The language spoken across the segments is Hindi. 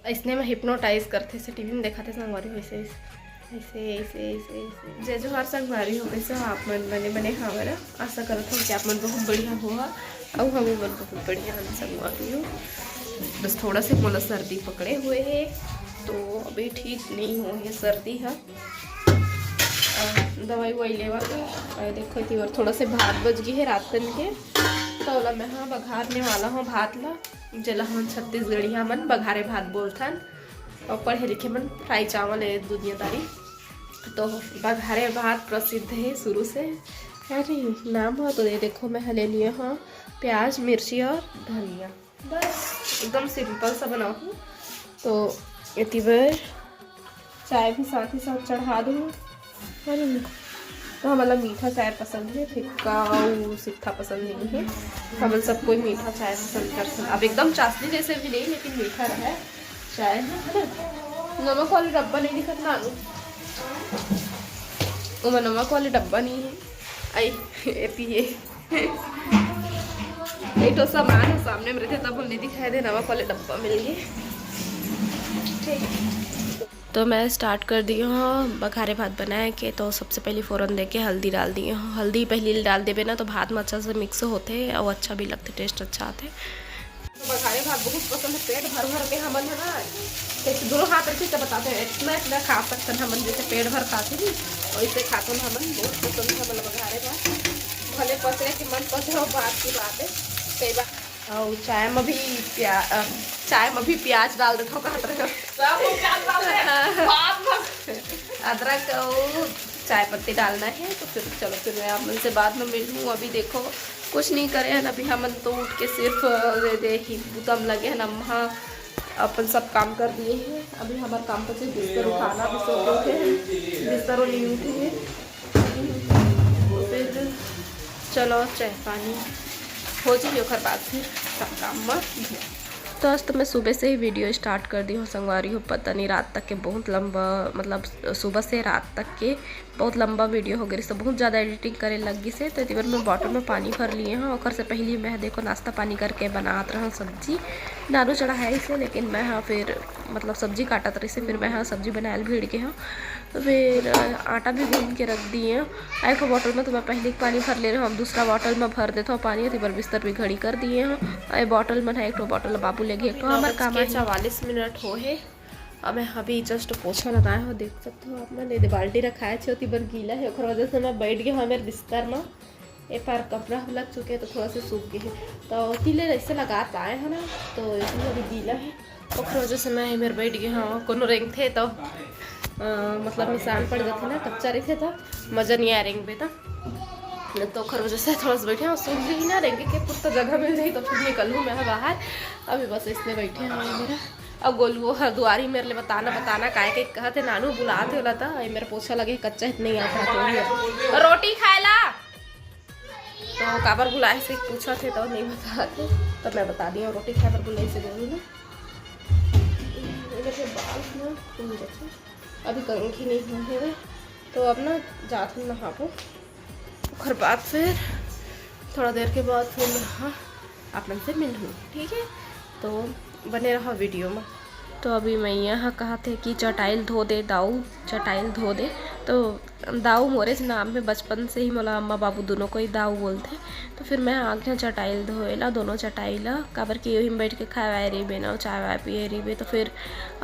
इसने में हिप्नोटाइज करते से टीवी में दिखाते संगवारी वैसे ऐसे ऐसे ऐसे ऐसे जय जोहार संगवारी हो कैसे हो आप मन बने बने हमारा आशा करता हूँ कि आप मन बहुत बढ़िया हुआ और हम मन बहुत बढ़िया हम संगवारी हो। बस थोड़ा से मोला सर्दी पकड़े हुए है तो अभी ठीक नहीं हो है सर्दी है। दवाई वही लेवा के देखो थी और थोड़ा से भात बच गई है रात तन के तो ओला मैं हाँ बघारने वाला हूँ भात ला जला हम छत्तीसगढ़िया मन बघारे भात बोलथन और पढ़े लिखे मन फ्राई चावल है दुनियादारी। तो बघारे भात प्रसिद्ध है शुरू से है नहीं नाम हो। तो ये देखो मैं ले लिए हाँ प्याज मिर्ची और धनिया बस एकदम सिंपल सा बनाऊँ। तो इतनी बार चाय भी साथ ही साथ चढ़ा दूँ है नहीं। तो हमारा मीठा चाय पसंद है फिक्का और सिक्का पसंद नहीं है। हम सब कोई मीठा चाय पसंद करते हैं। अब एकदम चाशनी जैसे भी नहीं लेकिन मीठा रहा चाय है ना। नमक वाले डब्बा नहीं दिखता ना वो नमक वाले डब्बा नहीं है आई पिए एक तो सामान है सामने में रहते तब नहीं दिखाई दे नमक वाले डब्बा मिल गए ठीक। तो मैं स्टार्ट कर दी हूँ बघारे भात बनाए के। तो सबसे पहले फ़ौरन दे के हल्दी डाल दी हूँ। हल्दी पहले डाल देवे ना तो भात में अच्छा से मिक्स होते और अच्छा भी लगते टेस्ट अच्छा आते। तो बघारे भात बहुत पसंद है पेट भर भर के हमन है ना कैसे दोनों हाथ रखे तो बताते हैं इतना खा सकते हैं हमन जैसे पेट भर खाते नहीं वैसे खाते हैं हमन बहुत पसंद है हमन बघारे भात भले पसरे कि मन पसंद हो बात की बात है कई बार। और चाय में भी प्याज डाल देता हूँ अदरक और चाय पत्ती डालना है। तो फिर चलो फिर मैं आप से बाद में मिलूँ। अभी देखो कुछ नहीं करे हैं अभी हमन तो उठ के सिर्फ ही बुतम लगे हैं नम्हा अपन सब काम कर दिए हैं। अभी हमारे काम पर से बिस्तर उठाना भी सो उठे हैं बिस्तर नहीं उठे हैं। फिर चलो चाय पानी हो जाइए और बाद फिर सब काम में। तो आज तो मैं सुबह से ही वीडियो स्टार्ट कर दी हूँ संगवारी हो पता नहीं रात तक के बहुत लंबा मतलब सुबह से रात तक के बहुत लंबा वीडियो हो गई तो बहुत ज़्यादा एडिटिंग करे लगी से। तो इतनी बार मैं बॉटल में पानी भर लिए हैं और से पहले मैं देखो नाश्ता पानी करके बनात रहा सब्जी नानू चढ़ा है इसे लेकिन मैं हाँ फिर मतलब सब्जी काटत रही से फिर मैं हाँ सब्जी बनाए भीड़ के हाँ। तो फिर आटा भी गूंद के रख दिए हैं एक बॉटल में। तो मैं पहले पानी भर ले रहा हूँ अब दूसरा बॉटल में भर देता हूँ पानी। तो बिस्तर भी घड़ी कर दिए हैं बॉटल में है एक बॉटल बाबू ले गए। तो हमारे काम 44 मिनट हो है। अब मैं अभी जस्ट पोछा लगाया हो देख सकते हो आप मैंने बाल्टी रखा है छोटी बार गीला है और वजह से मैं बैठ गया हूँ मेरे बिस्तर में एक बार कपड़ा लग चुके हैं तो थोड़ा सा सूख गए हैं। तो तिले ऐसे लगा पाए हैं ना तो इसमें अभी गीला है और वजह से मैं मेरे बैठ गया हाँ कोनो रेंग थे तो मतलब निशान पड़ जाते ना कच्चा रही थे तो मज़ा नहीं आ रेंग पे तो खर वजह से थोड़ा सा बैठे हैं सूख गई ना रेंगे के कुछ तो जगह मिल रही तो फिर निकलूँ मैं बाहर। अभी बस इसलिए बैठे हैं मेरा अब गोल वो दुआरी मेरे लिए बताना काहे के कहते नानू बुलाते होला था मेरा पोछा लगे कच्चा नहीं आता तो रोटी खाएला तो काबर बुलाए से पूछा थे तो नहीं बताते तो मैं बता दिया रोटी खाए पर बुलाई से बोलूँ ना बाल ना अभी करूँगी नहीं है तो अब ना जाती हूँ नहा को खर बाद फिर थोड़ा देर के बाद फिर नहा अपन से मिलूँ ठीक है। तो बने रहा वीडियो में। तो अभी मैं यहाँ कहा थे कि चटाइल धो दे दाऊ चटाइल धो दे तो दाऊ मोरे से नाम में बचपन से ही मोला अम्मा बाबू दोनों को ही दाऊ बोलते। तो फिर मैं आ गया चटाइल धोएला दोनों चटाइला काबर कि यही में बैठ के खाए रही बे ना चाय वाय पिए रही बे। तो फिर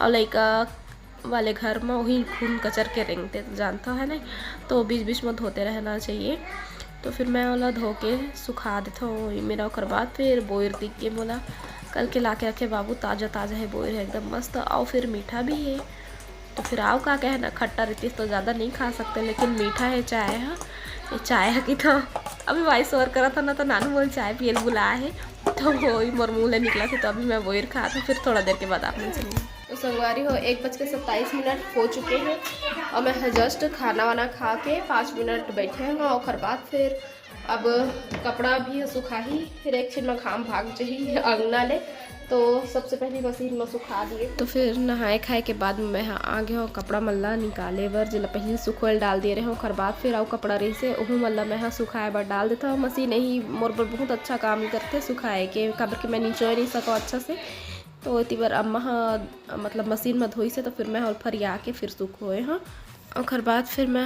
लड़का वाले घर में वही खून कचर के रेंगते जानता है ना तो बीच बीच में धोते रहना चाहिए। तो फिर मैं वाला धो के सुखा देता हूँ मेरा और बाद फिर बोर दिख के बोला कल के ला के रखे बाबू ताज़ा ताज़ा है बोर है एकदम मस्त और फिर मीठा भी है। तो फिर आओ का कहना खट्टा रहती तो ज़्यादा नहीं खा सकते लेकिन मीठा है चाय है ये चाय है कि तो अभी वाइस ओवर करा था ना तो नानू बोल चाय पिए बुलाया है तो वही मोर मुँह निकला था तो अभी मैं बोर खा था फिर थोड़ा देर के बाद आपने चलिए। तो संगवारी हो 1:27 हो चुके हैं और मैं जस्ट खाना वाना खा के 5 मिनट बैठे हैं और बाद फिर अब कपड़ा भी सुखा ही फिर एक छिन में घाम भाग चाहिए अंगना ले तो सबसे पहले मशीन में सुखा दिए। तो फिर नहाए खाए के बाद मैं आ गया हूँ कपड़ा मल्ला निकाले बर जिला पहले सुखल डाल दे रहे हो खर बाद फिर आओ कपड़ा रही से वह मल्ला मैं सुखाए बर डाल देता हूँ। मशीन ही मोर पर बहुत अच्छा काम करते सुखाए के काबर कि मैं नीचे नहीं सको अच्छा से तो इतनी बार अम्मा मतलब मशीन में धोई से तो फिर मैं और फरिया के फिर सूख होए हाँ। और बाद फिर मैं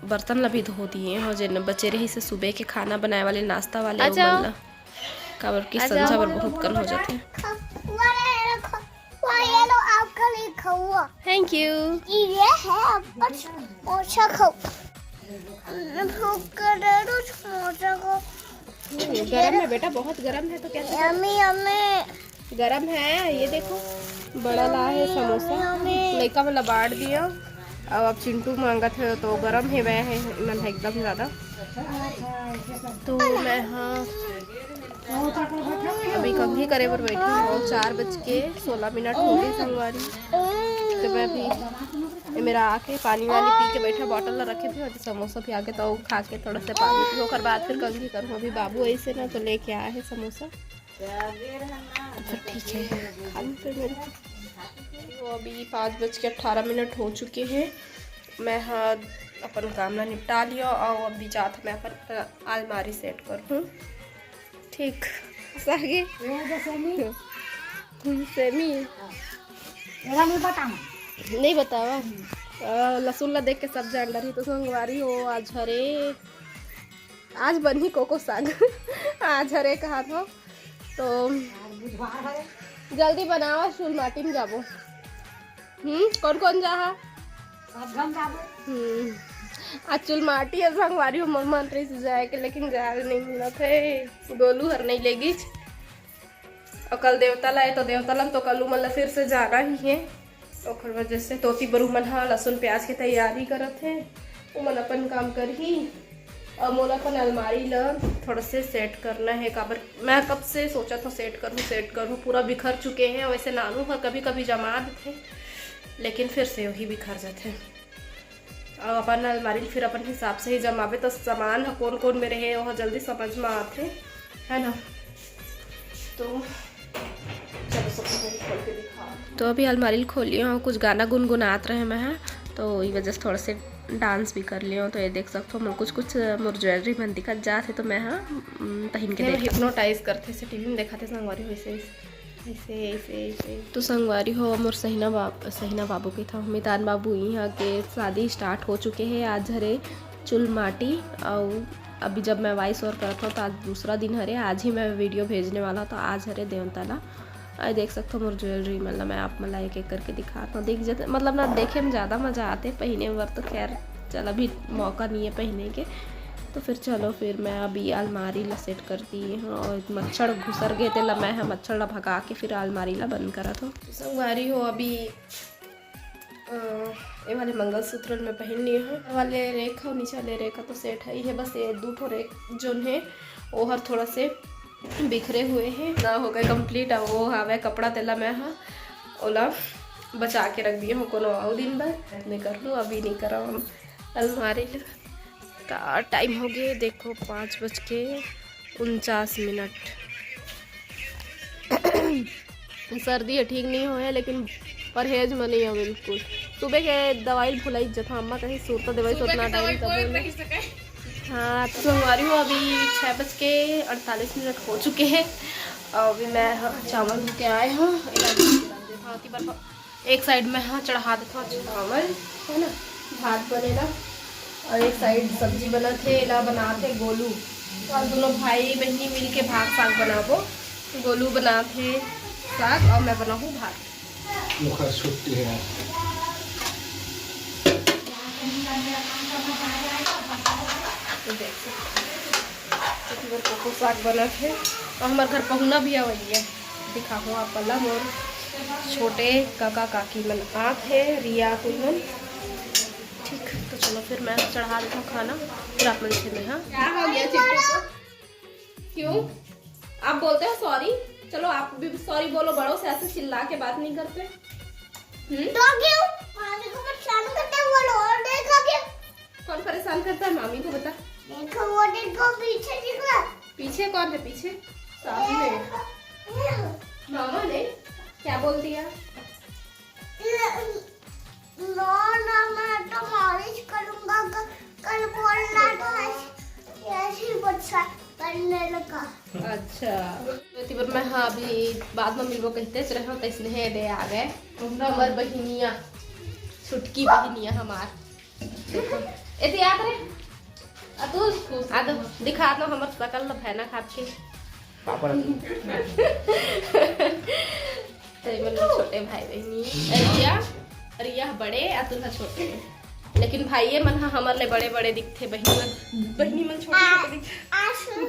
बर्तन ला भी धो दिए हाँ, जिन बचे रही से सुबह के खाना बनाए वाले नाश्ता वाले काबर की संजा बर बहुत कम हो जाते हैं। Thank you. ये है मोचा खाओ गरम है बेटा, बहुत गरम है तो क्या गरम है। ये देखो बड़ा ला है समोसा, लड़का में लबाड़ दिया। अब चिंटू मांगा थे तो गरम है वह है मन है एकदम ज़्यादा। तो मैं हाँ अभी कंघी करे पर बैठी हूँ। 4:16 हो गए संगवारी। तो मैं भी मेरा आके पानी वाली पी के बैठा, बॉटल ला रखे थे और समोसा भी आके तो खा के थोड़ा सा पानी पी होकर बाद फिर कंघी करूँ। अभी बाबू ऐसे ना तो लेके आया है समोसा, तो ठीक है खा लूँ फिर मेरे। तो अभी 5:18 हो चुके हैं। मैं हाँ अपन काम ना निपटा लिया और अभी जात मैं अपन अलमारी सेट करूँ। ठीक सही सेमी नहीं बतावा। लहसुन ला देख के सब जान रही तो संगवारी हो। आज हरे आज बनी कोको साग आज हरे कहा था तो जल्दी बनावा। शुल माटी में जाबो। कौन कौन जा? आज चुल माटी है संगवारी हो मंत्री से जाए के, लेकिन जा नहीं मिला थे। गोलू हर नहीं लेगी और कल देवता लाए तो देवता ला तो कल मतलब फिर से जाना ही है। और वजह से तोती बरू मन हाँ लहसुन प्याज की तैयारी करत है। वो मन अपन काम कर ही और मोला अपन अलमारी ला थोड़ा से सेट करना है। काबर मैं कब से सोचा था सेट करूँ पूरा बिखर चुके हैं। वैसे नानू का कभी कभी जमा देते लेकिन फिर से वही बिखर जाते हैं। और अपन अलमारी फिर अपन हिसाब से ही जमावे तो सामान कौन कौन में रहे वह जल्दी समझ में आते है ना। तो चलो सबसे खोल के दिखा। तो अभी अलमारी खोली हूँ, कुछ गाना गुनगुनात रहे मैं तो वही वजह से थोड़ा से डांस भी कर लिया। तो ये देख सकते हो कुछ मोर ज्वेलरी मन दिखत जाते तो मैं हाँ पहन के हिप्नोटाइज करते से टीवी में दिखाते संगवारी वैसे ऐसे। तो संगवारी हो मोर सहीना बाबू के था मितान बाबू यहाँ के शादी स्टार्ट हो चुके हैं। आज हरे चुल माटी और अभी जब मैं वॉइस ओवर करता हूँ तो आज दूसरा दिन हरे। आज ही मैं वीडियो भेजने वाला तो आज हरे देवताला आई देख सकते हो मोर ज्वेलरी मतलब मैं आप मला एक करके दिखाता हूँ। देख जाते मतलब ना देखे में ज़्यादा मज़ा आते पहने वर तो खैर चल अभी मौका नहीं है पहने के। तो फिर चलो फिर मैं अभी अलमारी ला सेट कर दी हूँ और मच्छर घुसर गए थे मैं मच्छर ला भगा के फिर अलमारी ला बंद करा था। संगवारी हो अभी ये वाले मंगलसूत्र में पहन लिए हूँ। वाले रेखा और नीचे वाले रेखा तो सेट है बस ये 2 रेख जो है वो हर थोड़ा से बिखरे हुए हैं ना हो गए कंप्लीट। अब वो हवे कपड़ा तेला मैं हाँ ओला बचा के रख दिए हूँ कोनो और दिन भर नहीं कर लूँ अभी नहीं करा हम अलमारी का। टाइम हो गया देखो 5:49। सर्दी है ठीक नहीं हो है लेकिन परहेज में नहीं हो बिल्कुल। सुबह के दवाई भुलाई जथा अम्मा कहीं सूरता दवाई तो उतना टाइम तब हाँ। तो हमारी हो अभी 6:48 हो चुके हैं और अभी मैं चावल के आए हूँ। एक साइड में हाँ चढ़ा देता हूँ चावल है ना भात बनेगा और एक साइड सब्जी बना थे ला बनाते गोलू। तो दोनों भाई बहनी मिल के भात साग बनाबो। गोलू बनाते साग और मैं बनाऊँ भात। छुट्टी है तो देख सकते कोको साग बना थे और हमारे घर पहुना भी आवैया दिखाऊँ आप वाला मोर छोटे काका काकी मन आते रिया कोई मन। ठीक तो चलो फिर मैं चढ़ा देता हूँ खाना फिर आप मन से में हाँ क्या हो गया चिट्टू क्यों आप बोलते हो सॉरी। चलो आप भी सॉरी बोलो, बड़ों से ऐसे चिल्ला के बात नहीं करते। तो क्यों मामी को परेशान करते हैं वो और देखा क्या कौन परेशान करता है मामी को बता। देखो वो देखो पीछे दिखला पीछे कौन है पीछे सामने मामा ने क्या बोल दिया। ना मैं तो मालिश करूंगा कल बोलना तो ऐसे ही बच्चा करने लगा। अच्छा तिबर में हाँ अभी बाद में मिलबो कहते रहो तो इसने दे आ गए हमार बहिनिया छुटकी बहिनिया हमार देखो ऐसे याद रे अतुल आ दो दिखा दो हमार शकल न भैना खाप के पापड़ तो मन छोटे भाई बहनी रिया बड़े अतुल छोटे लेकिन भाई मन हमारे लिए बड़े बड़े दिखते बहनी मन छोटे छोटे दिखते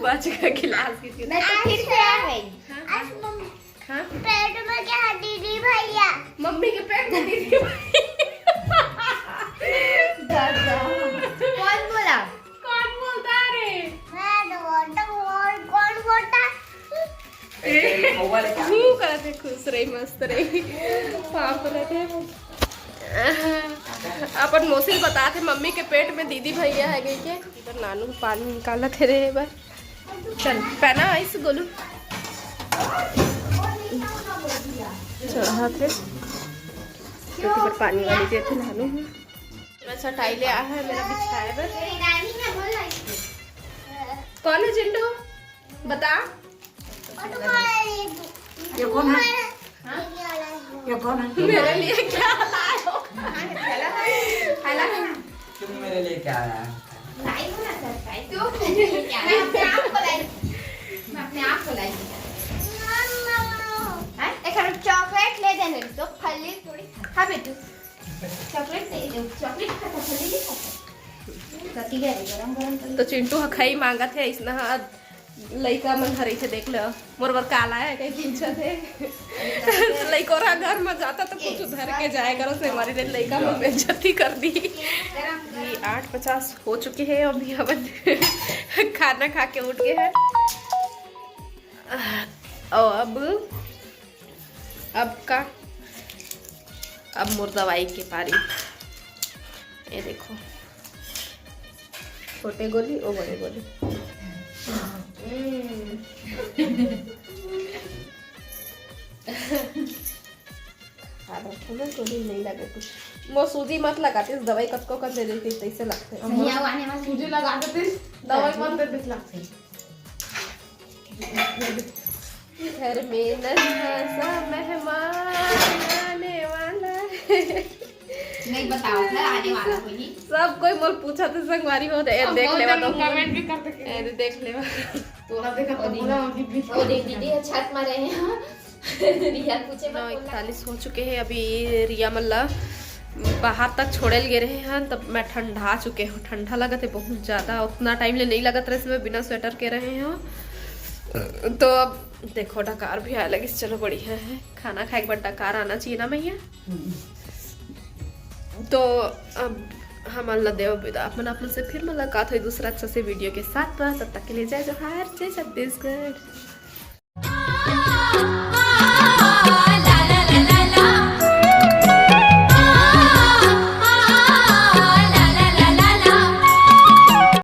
बच का गिलास की मैं तो फिर से आ गई। आज हाँ पेट में क्या है दीदी भैया? मम्मी के पेट में दीदी कौन बोला? कौन बोलता रे मैं तो और कौन बोलता? खूब करते खुश रही मस्त रही पाप रहते अपन मौसी बताते मम्मी के पेट में दीदी भैया है गई के इधर नानू पानी निकाला थे रे बार चल पहना इस गोलू चढ़ा थे क्योंकि पर पानी वाली दे थे नानू मैं चटाई ले आया है मेरा बिछाया बस मेरी नानी ने बोला कौन है चिंटू बता और तुम्हारे ये कौन है? ये कौन है? मेरे लिए क्या लाए हो तुम मेरे लिए क्या आया? नहीं बोला सरप्राइज तो क्या मैं अपने आप को लाई एक हम चॉकलेट ले देने तो फली थोड़ी खा बेटू चॉकलेट दे दो चॉकलेट खाता फली नहीं खाता कति गए गरम गरम तो चिंटू हखई मांगा थे इसना लइका मन हरी से देख लो मोर बर काला है कहीं पूछा थे लइकोरा घर में जाता तो कुछ उधर के जाए करो से हमारी ने लइका में बेइज्जती कर दी 8:50 हो चुके हैं अभी हम खाना खा के उठ गए हैं और अब मोर दवाई के पारी ये देखो छोटे गोली ओ बड़े गोली गोली नहीं लगे कुछ वो सूजी मत लगाती दवाई कतको कर दे देती तैसे लगते सूजी लगा देते दवाई मत दे देती लगते घर में नन्हा मेहमान आने वाला है नहीं बताओ सर आने वाला कोई सब कोई मोर पूछा तो संगवारी हो दे देख लेवा तो कमेंट भी कर दे देख लेवा तोरा देखा तो पूरा ओ देख दीदी छत में रहे हैं रिया पूछे 9:41 हो चुके हैं अभी रिया मल्ला बाहर तक छोड़ल गे रहे हैं तब मैं ठंडा चुके हूँ ठंडा लगा थे बहुत ज़्यादा उतना टाइम ले नहीं लगा था मैं बिना स्वेटर के रहे हैं तो अब देखो डकार भी आया लगी चलो बढ़िया है खाना खाए एक बार डकार आना चाहिए ना भैया तो अब हम अल्लाह देव विदा अपन आप से फिर मुलाकात हुई दूसरा अच्छा से वीडियो के साथ तब तक के लिए जय जोहार जय छत्तीसगढ़।